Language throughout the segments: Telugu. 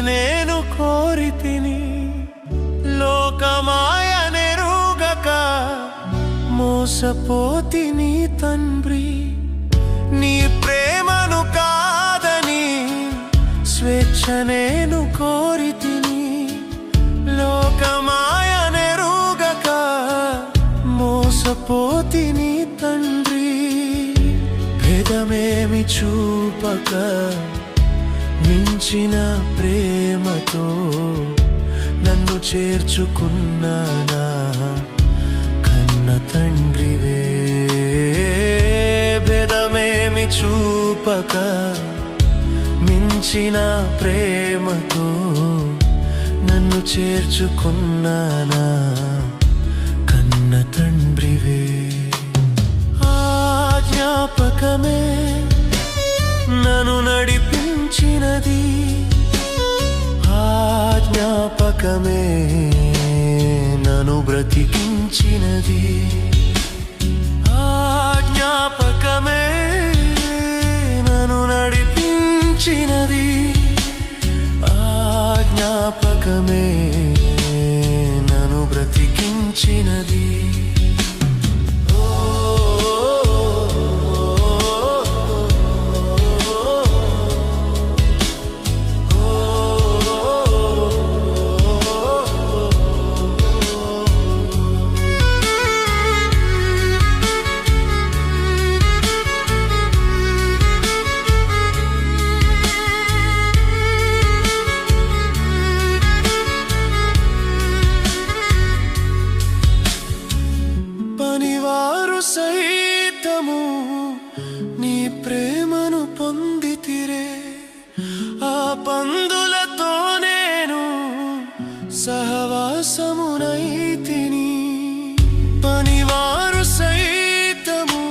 నేను కోరితిని లోకమాయనెరుగక మోసపోతిని తండ్రి నీ ప్రేమను కాదని స్వేచ్ఛ నేను కోరితిని లోకమాయనెరుగక మోసపోతిని తండ్రి భేదమేమి చూపక మించిన ప్రేమతో నన్ను చేర్చుకున్నానా కన్న తండ్రివే భేదమేమి చూపక మించిన ప్రేమతో నన్ను చేర్చుకున్నానా కన్న తండ్రివే జ్ఞాపకమే నన్ను నడిపించినది జ్ఞాపకమే నన్ను బ్రతికించినది జ్ఞాపకమే నన్ను నడిపించినది జ్ఞాపకమే నన్ను బ్రతికించినది సైతము నీ ప్రేమను పొందితిరే ఆ పందులతో నేను సహవాసమునైతిని పనివారు సైతము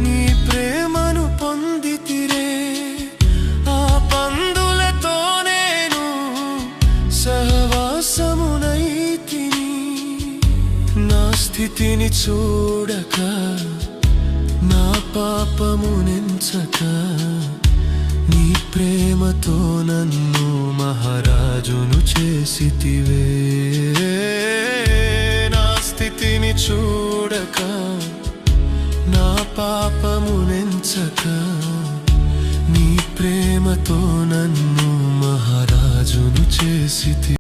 నీ ప్రేమను పొందితిరే ఆ పందులతో నేను సహవాసమునైతిని నా స్థితిని చూడక నా పాపమునెంచక నీ ప్రేమతో నన్ను మహారాజును చేసితివే నా స్థితిని చూడక నా పాపమునెంచక నీ ప్రేమతో నన్ను మహారాజును చేసితివే